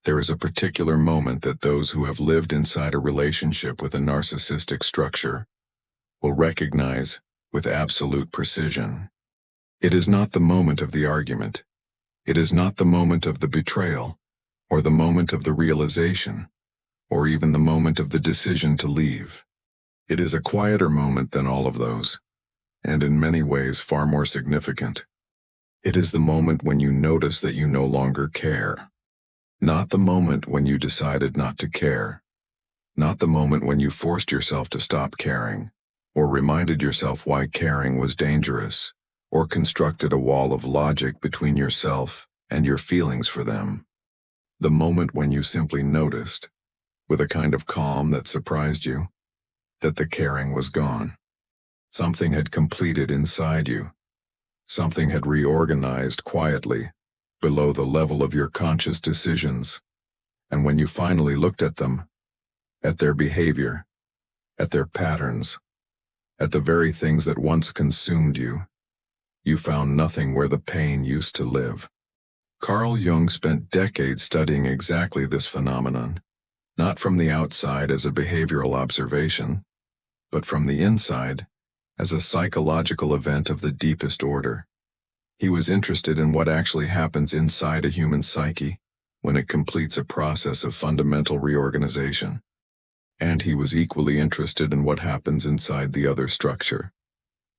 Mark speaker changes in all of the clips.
Speaker 1: There is a particular moment that those who have lived inside a relationship with a narcissistic structure will recognize with absolute precision. It is not the moment of the argument. It is not the moment of the betrayal, or the moment of the realization, or even the moment of the decision to leave. It is a quieter moment than all of those, and in many ways far more significant. It is the moment when you notice that you no longer care. Not the moment when you decided not to care. Not the moment when you forced yourself to stop caring, or reminded yourself why caring was dangerous, or constructed a wall of logic between yourself and your feelings for them. The moment when you simply noticed, with a kind of calm that surprised you, that the caring was gone. Something had completed inside you. Something had reorganized quietly, below the level of your conscious decisions, and when you finally looked at them, at their behavior, at their patterns, at the very things that once consumed you, you found nothing where the pain used to live. Carl Jung spent decades studying exactly this phenomenon, not from the outside as a behavioral observation, but from the inside as a psychological event of the deepest order. He was interested in what actually happens inside a human psyche when it completes a process of fundamental reorganization. And he was equally interested in what happens inside the other structure,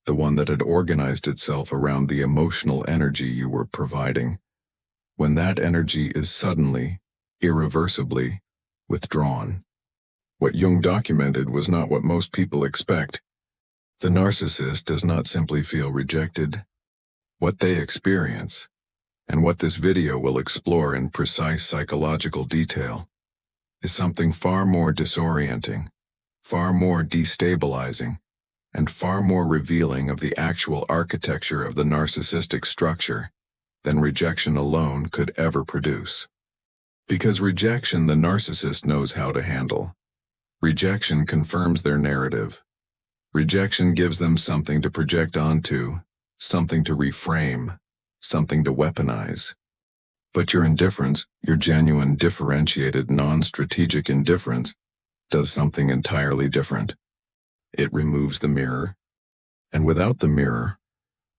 Speaker 1: the one that had organized itself around the emotional energy you were providing, when that energy is suddenly, irreversibly, withdrawn. What Jung documented was not what most people expect. The narcissist does not simply feel rejected. What they experience, and what this video will explore in precise psychological detail, is something far more disorienting, far more destabilizing, and far more revealing of the actual architecture of the narcissistic structure than rejection alone could ever produce. Because rejection the narcissist knows how to handle. Rejection confirms their narrative. Rejection gives them something to project onto, something to reframe, something to weaponize. But your indifference, your genuine differentiated non-strategic indifference, does something entirely different. It removes the mirror. And without the mirror,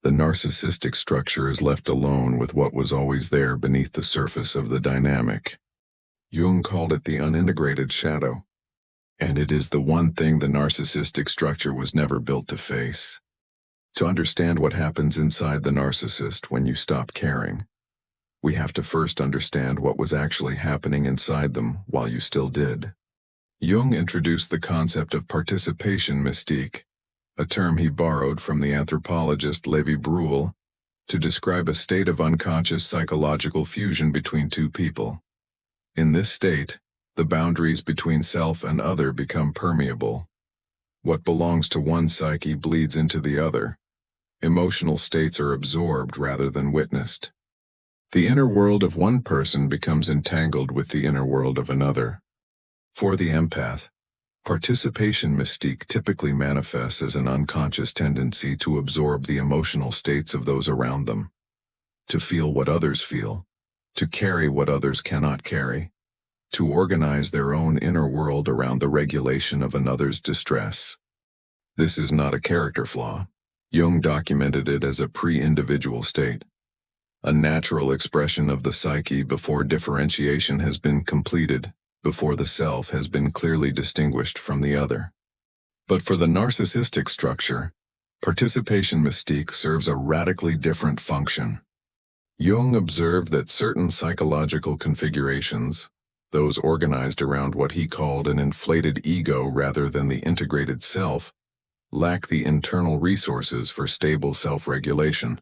Speaker 1: the narcissistic structure is left alone with what was always there beneath the surface of the dynamic. Jung called it the unintegrated shadow. And it is the one thing the narcissistic structure was never built to face. To understand what happens inside the narcissist when you stop caring, we have to first understand what was actually happening inside them while you still did. Jung introduced the concept of participation mystique, a term he borrowed from the anthropologist Levi Bruhl, to describe a state of unconscious psychological fusion between two people. In this state, the boundaries between self and other become permeable. What belongs to one psyche bleeds into the other. Emotional states are absorbed rather than witnessed. The inner world of one person becomes entangled with the inner world of another. For the empath, participation mystique typically manifests as an unconscious tendency to absorb the emotional states of those around them, to feel what others feel, to carry what others cannot carry, to organize their own inner world around the regulation of another's distress. This is not a character flaw. Jung documented it as a pre-individual state, a natural expression of the psyche before differentiation has been completed, before the self has been clearly distinguished from the other. But for the narcissistic structure, participation mystique serves a radically different function. Jung observed that certain psychological configurations, those organized around what he called an inflated ego rather than the integrated self, lack the internal resources for stable self-regulation.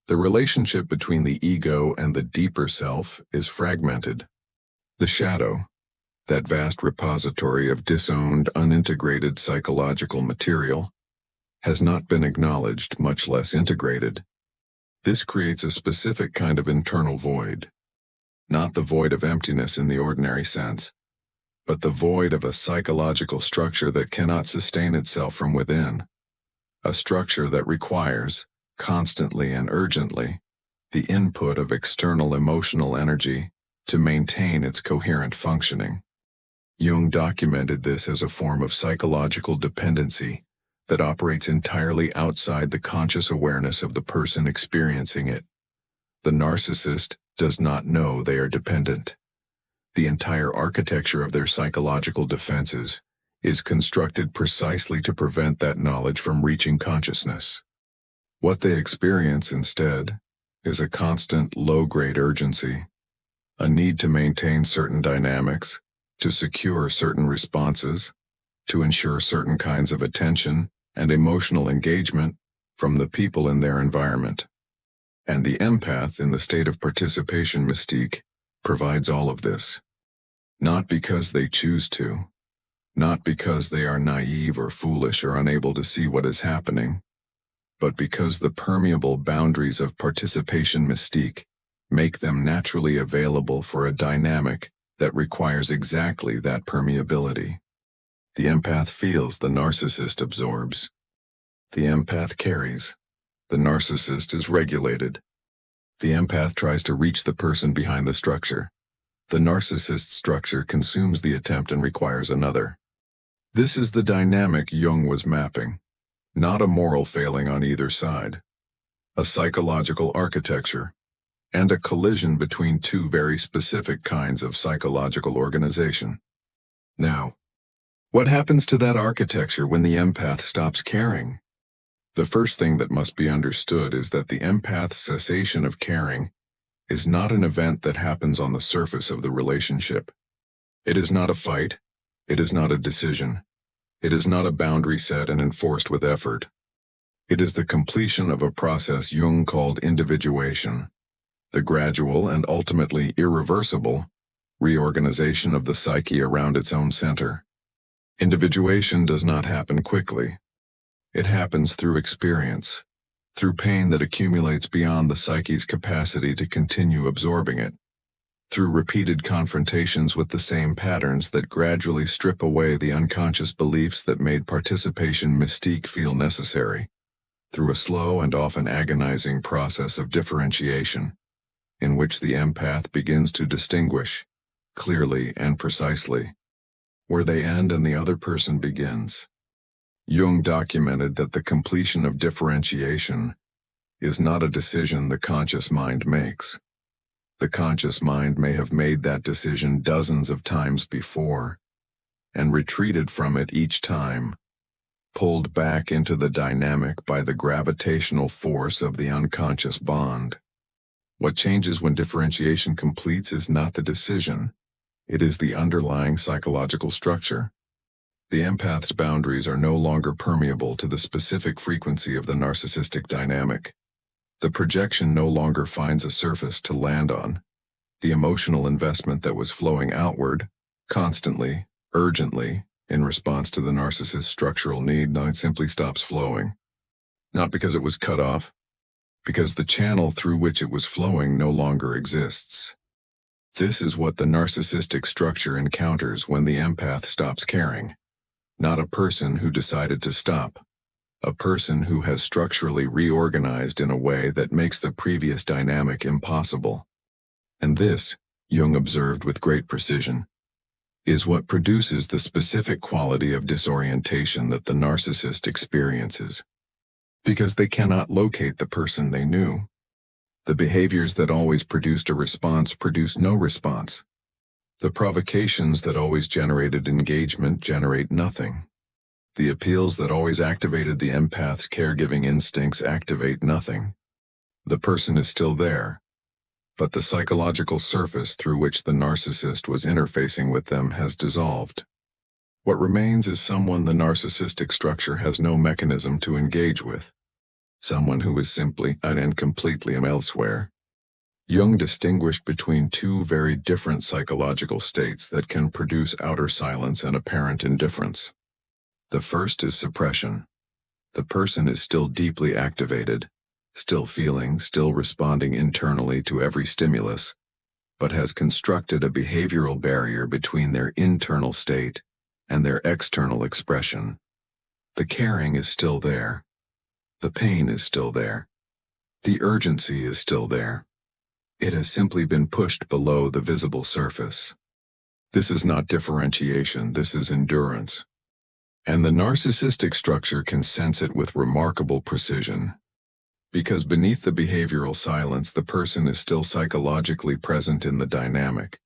Speaker 1: The relationship between the ego and the deeper self is fragmented. The shadow, that vast repository of disowned, unintegrated psychological material, has not been acknowledged, much less integrated. This creates a specific kind of internal void. Not the void of emptiness in the ordinary sense, but the void of a psychological structure that cannot sustain itself from within. A structure that requires, constantly and urgently, the input of external emotional energy to maintain its coherent functioning. Jung documented this as a form of psychological dependency that operates entirely outside the conscious awareness of the person experiencing it. The narcissist does not know they are dependent. The entire architecture of their psychological defenses is constructed precisely to prevent that knowledge from reaching consciousness. What they experience instead is a constant low-grade urgency, a need to maintain certain dynamics, to secure certain responses, to ensure certain kinds of attention and emotional engagement from the people in their environment. And the empath in the state of participation mystique provides all of this. Not because they choose to, not because they are naive or foolish or unable to see what is happening, but because the permeable boundaries of participation mystique make them naturally available for a dynamic that requires exactly that permeability. The empath feels, the narcissist absorbs. The empath carries. The narcissist is regulated. The empath tries to reach the person behind the structure. The narcissist structure consumes the attempt and requires another. This is the dynamic Jung was mapping, not a moral failing on either side. A psychological architecture, and a collision between two very specific kinds of psychological organization. Now, what happens to that architecture when the empath stops caring? The first thing that must be understood is that the empath's cessation of caring is not an event that happens on the surface of the relationship. It is not a fight. It is not a decision. It is not a boundary set and enforced with effort. It is the completion of a process Jung called individuation, the gradual and ultimately irreversible reorganization of the psyche around its own center. Individuation does not happen quickly. It happens through experience, through pain that accumulates beyond the psyche's capacity to continue absorbing it, through repeated confrontations with the same patterns that gradually strip away the unconscious beliefs that made participation mystique feel necessary, through a slow and often agonizing process of differentiation, in which the empath begins to distinguish, clearly and precisely, where they end and the other person begins. Jung documented that the completion of differentiation is not a decision the conscious mind makes. The conscious mind may have made that decision dozens of times before, and retreated from it each time, pulled back into the dynamic by the gravitational force of the unconscious bond. What changes when differentiation completes is not the decision, it is the underlying psychological structure. The empath's boundaries are no longer permeable to the specific frequency of the narcissistic dynamic. The projection no longer finds a surface to land on. The emotional investment that was flowing outward, constantly, urgently, in response to the narcissist's structural need, now it simply stops flowing. Not because it was cut off, because the channel through which it was flowing no longer exists. This is what the narcissistic structure encounters when the empath stops caring. Not a person who decided to stop. A person who has structurally reorganized in a way that makes the previous dynamic impossible. And this, Jung observed with great precision, is what produces the specific quality of disorientation that the narcissist experiences. Because they cannot locate the person they knew. The behaviors that always produced a response produce no response. The provocations that always generated engagement generate nothing. The appeals that always activated the empath's caregiving instincts activate nothing. The person is still there, but the psychological surface through which the narcissist was interfacing with them has dissolved. What remains is someone the narcissistic structure has no mechanism to engage with. Someone who is simply and completely elsewhere. Jung distinguished between two very different psychological states that can produce outer silence and apparent indifference. The first is suppression. The person is still deeply activated, still feeling, still responding internally to every stimulus, but has constructed a behavioral barrier between their internal state and their external expression. The caring is still there. The pain is still there. The urgency is still there. It has simply been pushed below the visible surface. This is not differentiation, this is endurance. And the narcissistic structure can sense it with remarkable precision. Because beneath the behavioral silence, the person is still psychologically present in the dynamic.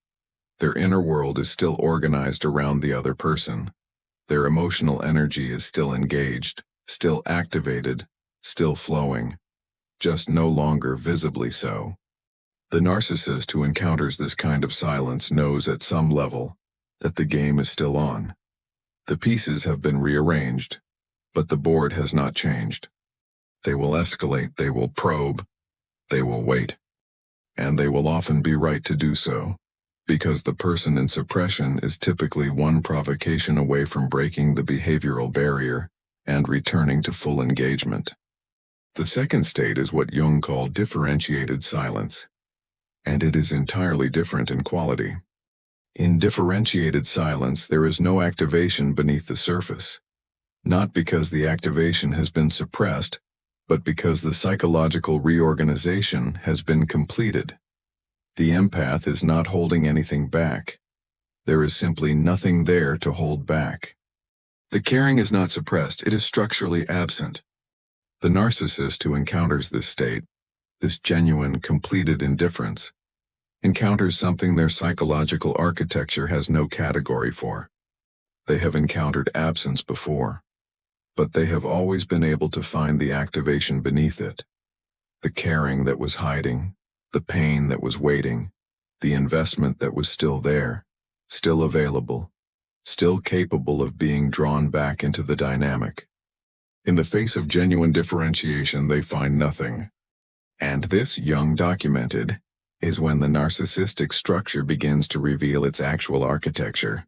Speaker 1: Their inner world is still organized around the other person. Their emotional energy is still engaged, still activated, still flowing, just no longer visibly so. The narcissist who encounters this kind of silence knows at some level that the game is still on. The pieces have been rearranged, but the board has not changed. They will escalate, they will probe, they will wait. And they will often be right to do so, because the person in suppression is typically one provocation away from breaking the behavioral barrier and returning to full engagement. The second state is what Jung called differentiated silence, and it is entirely different in quality. In differentiated silence, there is no activation beneath the surface, not because the activation has been suppressed, but because the psychological reorganization has been completed. The empath is not holding anything back. There is simply nothing there to hold back. The caring is not suppressed, it is structurally absent. The narcissist who encounters this state, this genuine, completed indifference, encounters something their psychological architecture has no category for. They have encountered absence before, but they have always been able to find the activation beneath it. The caring that was hiding, the pain that was waiting, the investment that was still there, still available, still capable of being drawn back into the dynamic. In the face of genuine differentiation, they find nothing. And this, Jung documented, is when the narcissistic structure begins to reveal its actual architecture.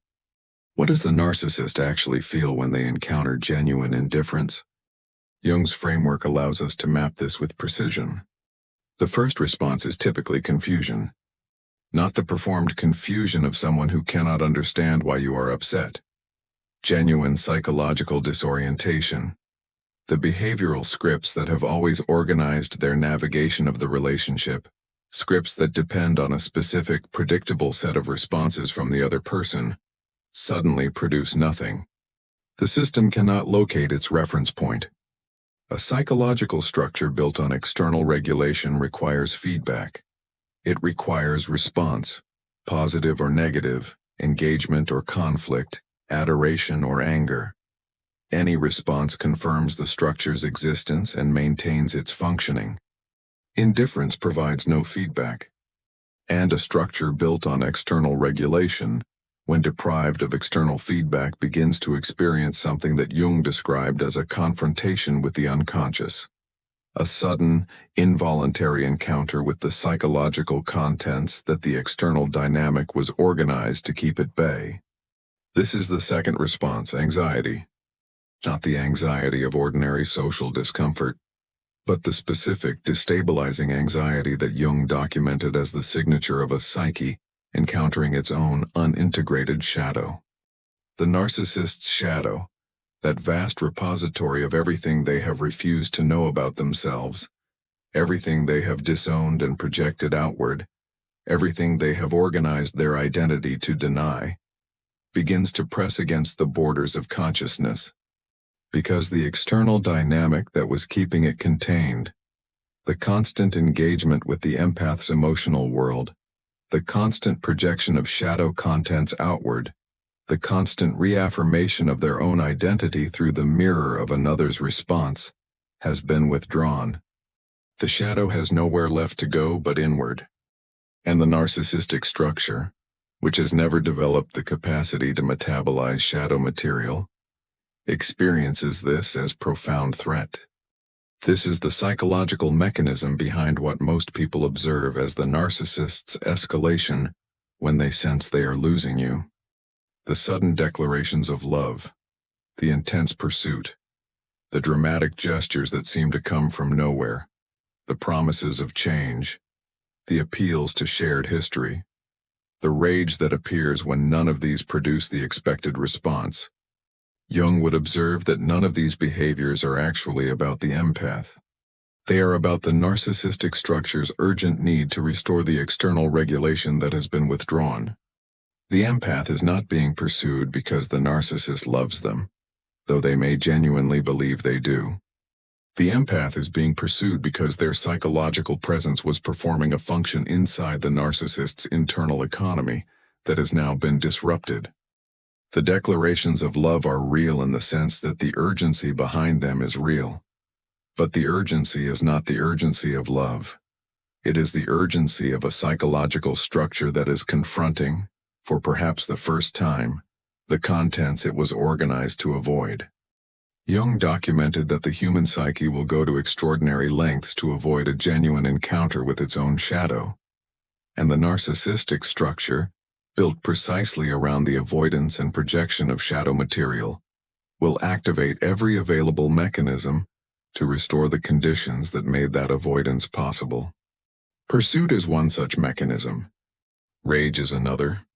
Speaker 1: What does the narcissist actually feel when they encounter genuine indifference? Jung's framework allows us to map this with precision. The first response is typically confusion. Not the performed confusion of someone who cannot understand why you are upset. Genuine psychological disorientation. The behavioral scripts that have always organized their navigation of the relationship, scripts that depend on a specific, predictable set of responses from the other person, suddenly produce nothing. The system cannot locate its reference point. A psychological structure built on external regulation requires feedback. It requires response, positive or negative, engagement or conflict, adoration or anger. Any response confirms the structure's existence and maintains its functioning. Indifference provides no feedback. And a structure built on external regulation, when deprived of external feedback, begins to experience something that Jung described as a confrontation with the unconscious. A sudden, involuntary encounter with the psychological contents that the external dynamic was organized to keep at bay. This is the second response, anxiety. Not the anxiety of ordinary social discomfort, but the specific, destabilizing anxiety that Jung documented as the signature of a psyche encountering its own unintegrated shadow. The narcissist's shadow, that vast repository of everything they have refused to know about themselves, everything they have disowned and projected outward, everything they have organized their identity to deny, begins to press against the borders of consciousness. Because the external dynamic that was keeping it contained, the constant engagement with the empath's emotional world, the constant projection of shadow contents outward, the constant reaffirmation of their own identity through the mirror of another's response, has been withdrawn. The shadow has nowhere left to go but inward. And the narcissistic structure, which has never developed the capacity to metabolize shadow material, experiences this as profound threat. This is the psychological mechanism behind what most people observe as the narcissist's escalation when they sense they are losing you. The sudden declarations of love, the intense pursuit, the dramatic gestures that seem to come from nowhere, the promises of change, the appeals to shared history, the rage that appears when none of these produce the expected response. Jung would observe that none of these behaviors are actually about the empath. They are about the narcissistic structure's urgent need to restore the external regulation that has been withdrawn. The empath is not being pursued because the narcissist loves them, though they may genuinely believe they do. The empath is being pursued because their psychological presence was performing a function inside the narcissist's internal economy that has now been disrupted. The declarations of love are real in the sense that the urgency behind them is real. But the urgency is not the urgency of love. It is the urgency of a psychological structure that is confronting, for perhaps the first time, the contents it was organized to avoid. Jung documented that the human psyche will go to extraordinary lengths to avoid a genuine encounter with its own shadow. And the narcissistic structure, built precisely around the avoidance and projection of shadow material, will activate every available mechanism to restore the conditions that made that avoidance possible. Pursuit is one such mechanism. Rage is another.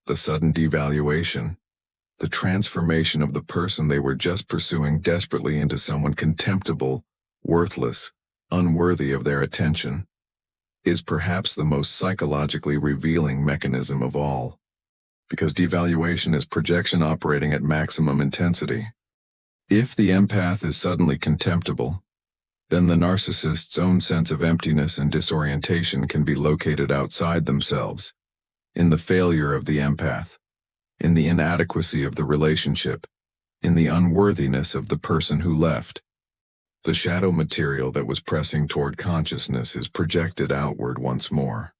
Speaker 1: The sudden devaluation, the transformation of the person they were just pursuing desperately into someone contemptible, worthless, unworthy of their attention, is perhaps the most psychologically revealing mechanism of all, because devaluation is projection operating at maximum intensity. If the empath is suddenly contemptible, then the narcissist's own sense of emptiness and disorientation can be located outside themselves, in the failure of the empath, in the inadequacy of the relationship, in the unworthiness of the person who left. The shadow material that was pressing toward consciousness is projected outward once more,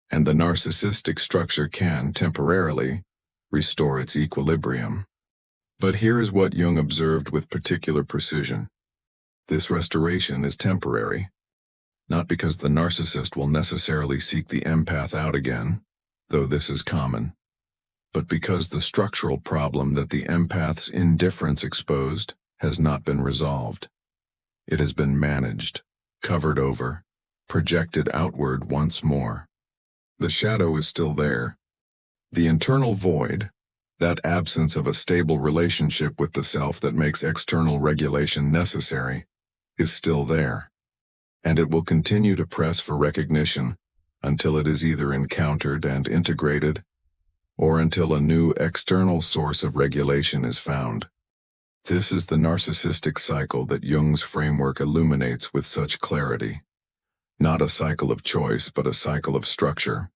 Speaker 1: and the narcissistic structure can, temporarily, restore its equilibrium. But here is what Jung observed with particular precision. This restoration is temporary, not because the narcissist will necessarily seek the empath out again, though this is common, but because the structural problem that the empath's indifference exposed has not been resolved. It has been managed, covered over, projected outward once more. The shadow is still there. The internal void, that absence of a stable relationship with the self that makes external regulation necessary, is still there. And it will continue to press for recognition until it is either encountered and integrated, or until a new external source of regulation is found. This is the narcissistic cycle that Jung's framework illuminates with such clarity. Not a cycle of choice, but a cycle of structure.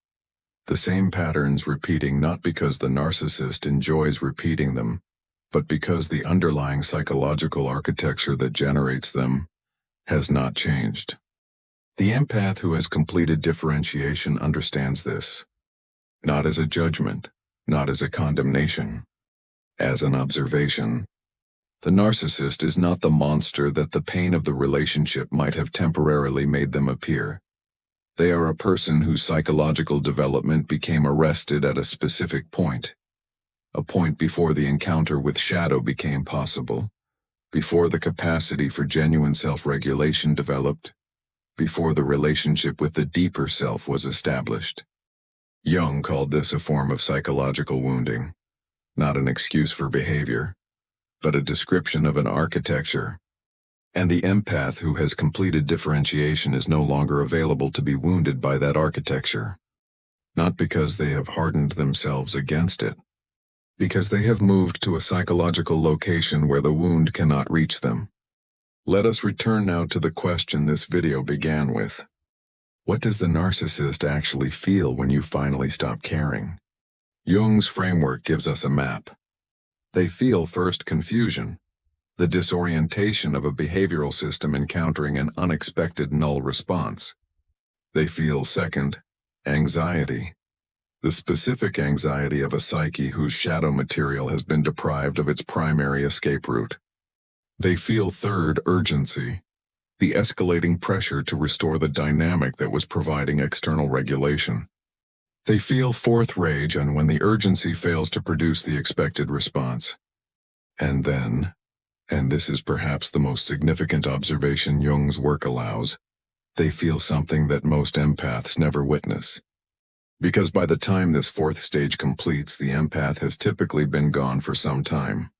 Speaker 1: The same patterns repeating not because the narcissist enjoys repeating them, but because the underlying psychological architecture that generates them has not changed. The empath who has completed differentiation understands this, not as a judgment, not as a condemnation, as an observation. The narcissist is not the monster that the pain of the relationship might have temporarily made them appear. They are a person whose psychological development became arrested at a specific point, a point before the encounter with shadow became possible, before the capacity for genuine self-regulation developed, before the relationship with the deeper self was established. Jung called this a form of psychological wounding, not an excuse for behavior, but a description of an architecture. And the empath who has completed differentiation is no longer available to be wounded by that architecture. Not because they have hardened themselves against it, because they have moved to a psychological location where the wound cannot reach them. Let us return now to the question this video began with. What does the narcissist actually feel when you finally stop caring? Jung's framework gives us a map. They feel first confusion, the disorientation of a behavioral system encountering an unexpected null response. They feel second, anxiety, the specific anxiety of a psyche whose shadow material has been deprived of its primary escape route. They feel third, urgency, the escalating pressure to restore the dynamic that was providing external regulation. They feel fourth, rage, and when the urgency fails to produce the expected response. And then, and this is perhaps the most significant observation Jung's work allows, they feel something that most empaths never witness. Because by the time this fourth stage completes, the empath has typically been gone for some time.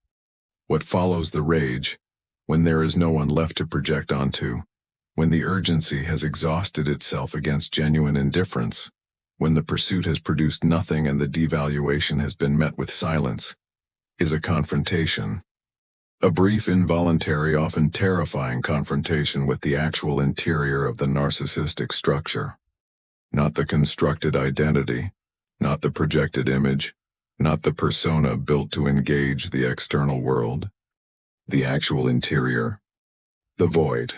Speaker 1: What follows the rage, when there is no one left to project onto, when the urgency has exhausted itself against genuine indifference, when the pursuit has produced nothing and the devaluation has been met with silence, is a confrontation. A brief, involuntary, often terrifying confrontation with the actual interior of the narcissistic structure. Not the constructed identity, not the projected image, not the persona built to engage the external world. The actual interior. The void.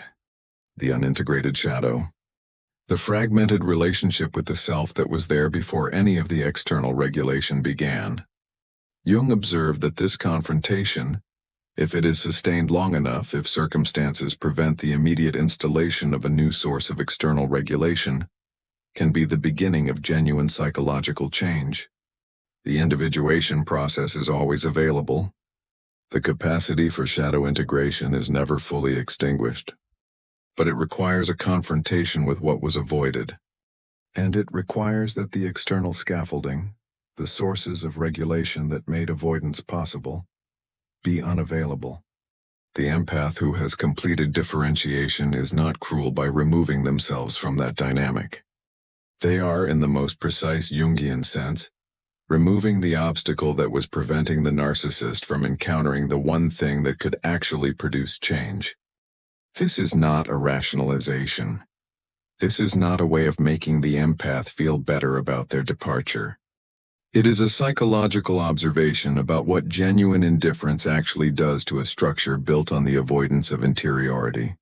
Speaker 1: The unintegrated shadow. The fragmented relationship with the self that was there before any of the external regulation began. Jung observed that this confrontation, if it is sustained long enough, if circumstances prevent the immediate installation of a new source of external regulation, can be the beginning of genuine psychological change. The individuation process is always available. The capacity for shadow integration is never fully extinguished. But it requires a confrontation with what was avoided. And it requires that the external scaffolding, the sources of regulation that made avoidance possible, be unavailable. The empath who has completed differentiation is not cruel by removing themselves from that dynamic. They are, in the most precise Jungian sense, removing the obstacle that was preventing the narcissist from encountering the one thing that could actually produce change. This is not a rationalization. This is not a way of making the empath feel better about their departure. It is a psychological observation about what genuine indifference actually does to a structure built on the avoidance of interiority.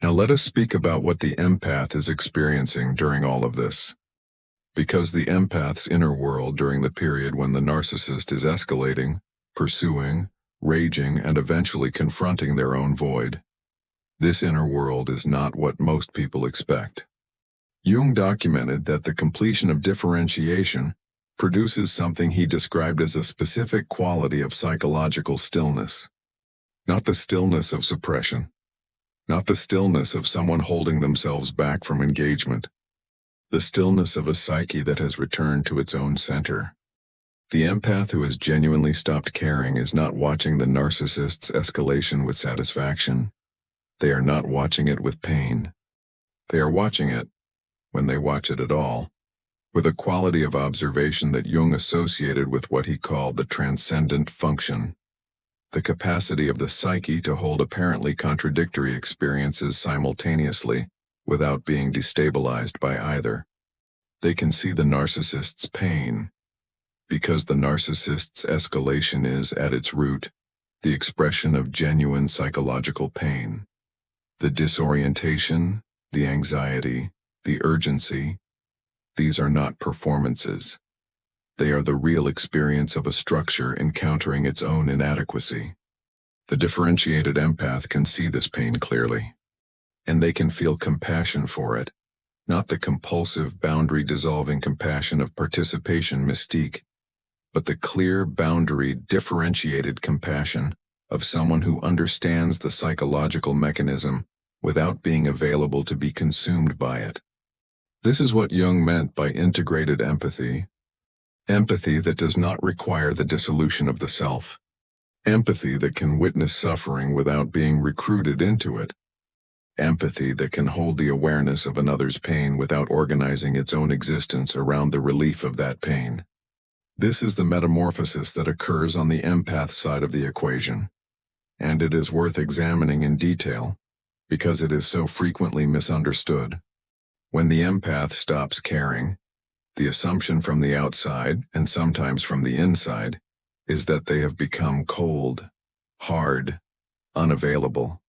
Speaker 1: Now let us speak about what the empath is experiencing during all of this. Because the empath's inner world during the period when the narcissist is escalating, pursuing, raging, and eventually confronting their own void. This inner world is not what most people expect. Jung documented that the completion of differentiation produces something he described as a specific quality of psychological stillness. Not the stillness of suppression. Not the stillness of someone holding themselves back from engagement. The stillness of a psyche that has returned to its own center. The empath who has genuinely stopped caring is not watching the narcissist's escalation with satisfaction. They are not watching it with pain. They are watching it, when they watch it at all, with a quality of observation that Jung associated with what he called the transcendent function, the capacity of the psyche to hold apparently contradictory experiences simultaneously, without being destabilized by either. They can see the narcissist's pain, because the narcissist's escalation is, at its root, the expression of genuine psychological pain. The disorientation, the anxiety, the urgency, these are not performances. They are the real experience of a structure encountering its own inadequacy. The differentiated empath can see this pain clearly. And they can feel compassion for it, not the compulsive, boundary-dissolving compassion of participation mystique, but the clear, boundary, differentiated compassion of someone who understands the psychological mechanism without being available to be consumed by it. This is what Jung meant by integrated empathy. Empathy that does not require the dissolution of the self. Empathy that can witness suffering without being recruited into it. Empathy that can hold the awareness of another's pain without organizing its own existence around the relief of that pain. This is the metamorphosis that occurs on the empath side of the equation. And it is worth examining in detail, because it is so frequently misunderstood. When the empath stops caring, the assumption from the outside, and sometimes from the inside, is that they have become cold, hard, unavailable.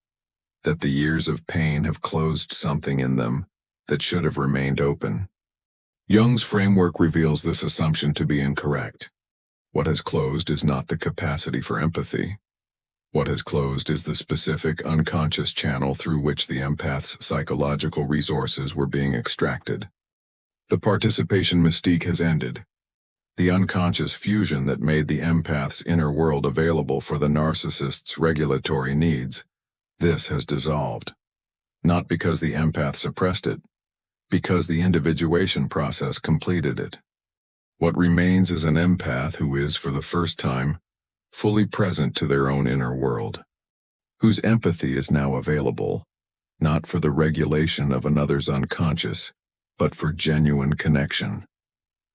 Speaker 1: That the years of pain have closed something in them that should have remained open. Jung's framework reveals this assumption to be incorrect. What has closed is not the capacity for empathy. What has closed is the specific unconscious channel through which the empath's psychological resources were being extracted. The participation mystique has ended. The unconscious fusion that made the empath's inner world available for the narcissist's regulatory needs, this has dissolved. Not because the empath suppressed it, because the individuation process completed it. What remains is an empath who is, for the first time, fully present to their own inner world, whose empathy is now available, not for the regulation of another's unconscious, but for genuine connection.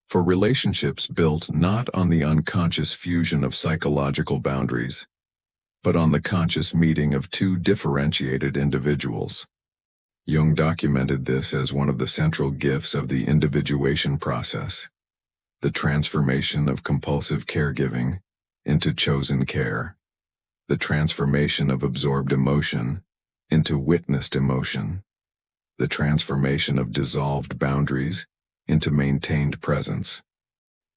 Speaker 1: For relationships built not on the unconscious fusion of psychological boundaries, but on the conscious meeting of two differentiated individuals. Jung documented this as one of the central gifts of the individuation process, the transformation of compulsive caregiving into chosen care, the transformation of absorbed emotion into witnessed emotion, the transformation of dissolved boundaries into maintained presence.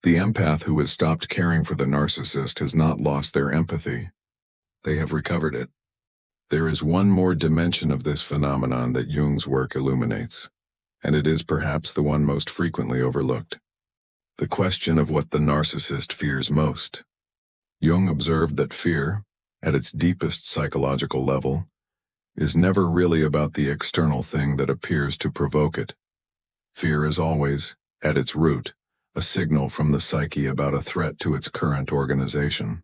Speaker 1: The empath who has stopped caring for the narcissist has not lost their empathy. They have recovered it. There is one more dimension of this phenomenon that Jung's work illuminates, and it is perhaps the one most frequently overlooked. The question of what the narcissist fears most. Jung observed that fear, at its deepest psychological level, is never really about the external thing that appears to provoke it. Fear is always, at its root, a signal from the psyche about a threat to its current organization.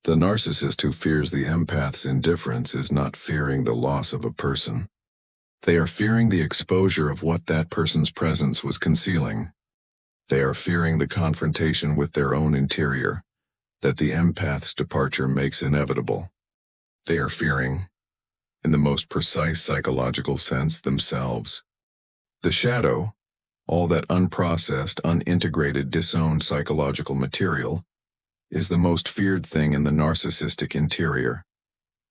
Speaker 1: The narcissist who fears the empath's indifference is not fearing the loss of a person. They are fearing the exposure of what that person's presence was concealing. They are fearing the confrontation with their own interior that the empath's departure makes inevitable. They are fearing, in the most precise psychological sense, themselves. The shadow, all that unprocessed, unintegrated, disowned psychological material, is the most feared thing in the narcissistic interior,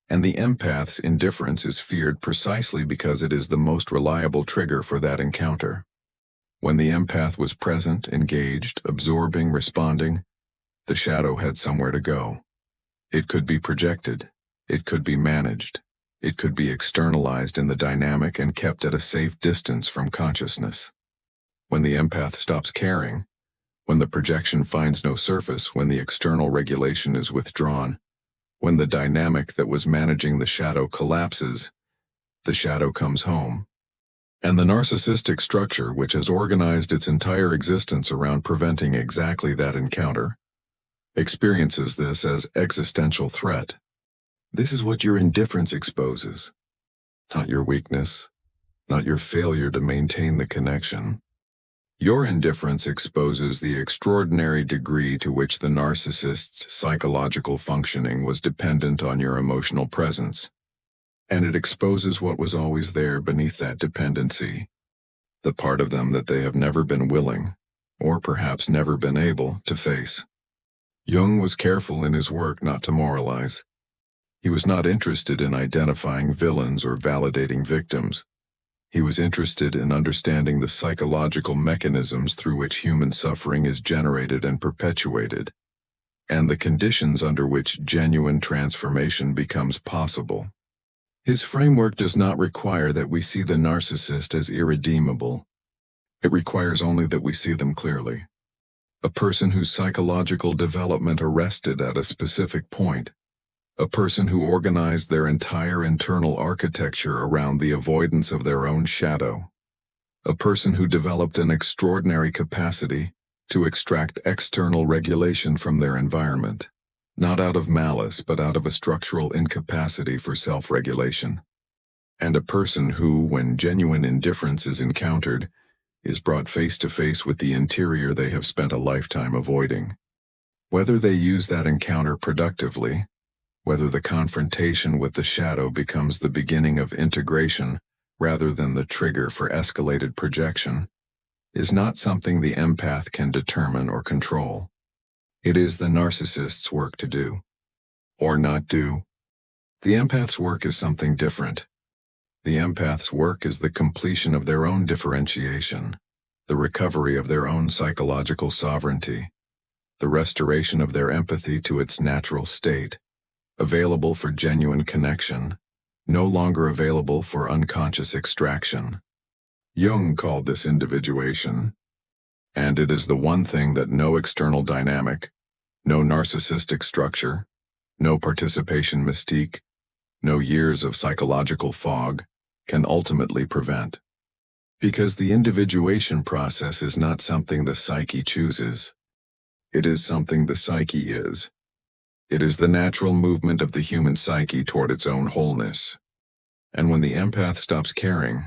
Speaker 1: and the empath's indifference is feared precisely because it is the most reliable trigger for that encounter. When the empath was present, engaged, absorbing, responding, the shadow had somewhere to go. It could be projected, it could be managed, it could be externalized in the dynamic and kept at a safe distance from consciousness. When the empath stops caring, when the projection finds no surface, when the external regulation is withdrawn, when the dynamic that was managing the shadow collapses, the shadow comes home. And the narcissistic structure, which has organized its entire existence around preventing exactly that encounter, experiences this as existential threat. This is what your indifference exposes, not your weakness, not your failure to maintain the connection. Your indifference exposes the extraordinary degree to which the narcissist's psychological functioning was dependent on your emotional presence, and it exposes what was always there beneath that dependency, the part of them that they have never been willing, or perhaps never been able, to face. Jung was careful in his work not to moralize. He was not interested in identifying villains or validating victims. He was interested in understanding the psychological mechanisms through which human suffering is generated and perpetuated, and the conditions under which genuine transformation becomes possible. His framework does not require that we see the narcissist as irredeemable. It requires only that we see them clearly. A person whose psychological development arrested at a specific point. A person who organized their entire internal architecture around the avoidance of their own shadow. A person who developed an extraordinary capacity to extract external regulation from their environment, not out of malice but out of a structural incapacity for self-regulation. And a person who, when genuine indifference is encountered, is brought face to face with the interior they have spent a lifetime avoiding. Whether they use that encounter productively, whether the confrontation with the shadow becomes the beginning of integration rather than the trigger for escalated projection, is not something the empath can determine or control. It is the narcissist's work to do. Or not do. The empath's work is something different. The empath's work is the completion of their own differentiation, the recovery of their own psychological sovereignty, the restoration of their empathy to its natural state, available for genuine connection, no longer available for unconscious extraction. Jung called this individuation, and it is the one thing that no external dynamic, no narcissistic structure, no participation mystique, no years of psychological fog can ultimately prevent. Because the individuation process is not something the psyche chooses. It is something the psyche is. It is the natural movement of the human psyche toward its own wholeness. And when the empath stops caring,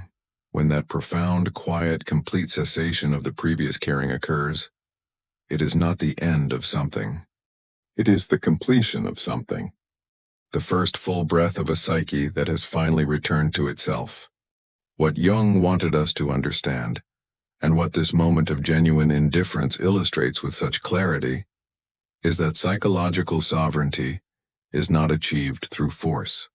Speaker 1: when that profound, quiet, complete cessation of the previous caring occurs, it is not the end of something. It is the completion of something. The first full breath of a psyche that has finally returned to itself. What Jung wanted us to understand, and what this moment of genuine indifference illustrates with such clarity, is that psychological sovereignty is not achieved through force.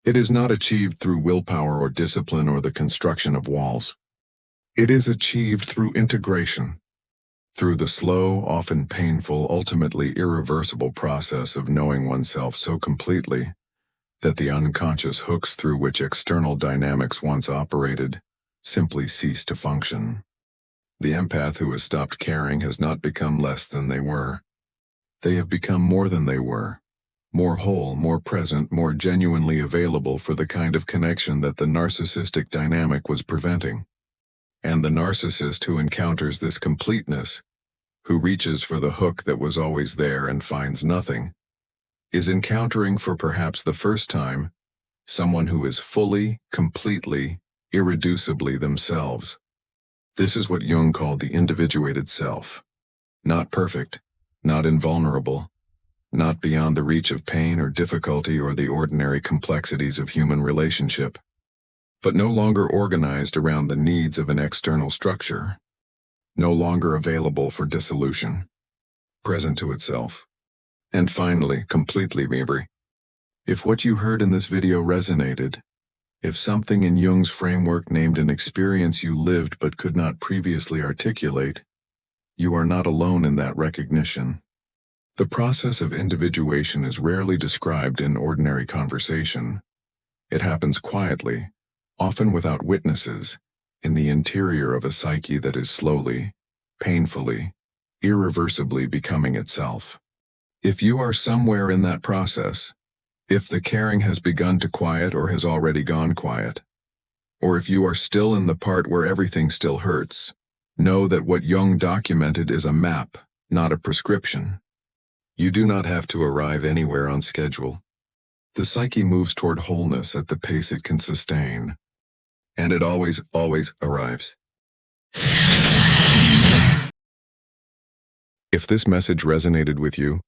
Speaker 1: It is not achieved through willpower or discipline or the construction of walls. It is achieved through integration, through the slow, often painful, ultimately irreversible process of knowing oneself so completely that the unconscious hooks through which external dynamics once operated simply cease to function. The empath who has stopped caring has not become less than they were. They have become more than they were, more whole, more present, more genuinely available for the kind of connection that the narcissistic dynamic was preventing. And the narcissist who encounters this completeness, who reaches for the hook that was always there and finds nothing, is encountering for perhaps the first time someone who is fully, completely, irreducibly themselves. This is what Jung called the individuated self. Not perfect, not invulnerable, not beyond the reach of pain or difficulty or the ordinary complexities of human relationship, but no longer organized around the needs of an external structure, no longer available for dissolution, present to itself, and finally, completely free. If what you heard in this video resonated, if something in Jung's framework named an experience you lived but could not previously articulate, you are not alone in that recognition. The process of individuation is rarely described in ordinary conversation. It happens quietly, often without witnesses, in the interior of a psyche that is slowly, painfully, irreversibly becoming itself. If you are somewhere in that process, if the caring has begun to quiet or has already gone quiet, or if you are still in the part where everything still hurts, know that what Jung documented is a map, not a prescription. You do not have to arrive anywhere on schedule. The psyche moves toward wholeness at the pace it can sustain, and it always arrives. If this message resonated with you,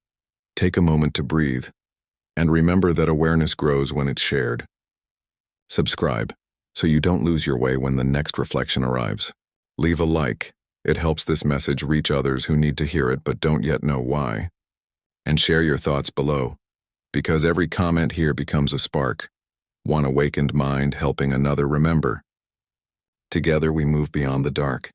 Speaker 1: take a moment to breathe, and remember that awareness grows when it's shared. Subscribe, so you don't lose your way when the next reflection arrives. Leave a like. It helps this message reach others who need to hear it but don't yet know why. And share your thoughts below, because every comment here becomes a spark, one awakened mind helping another remember. Together we move beyond the dark.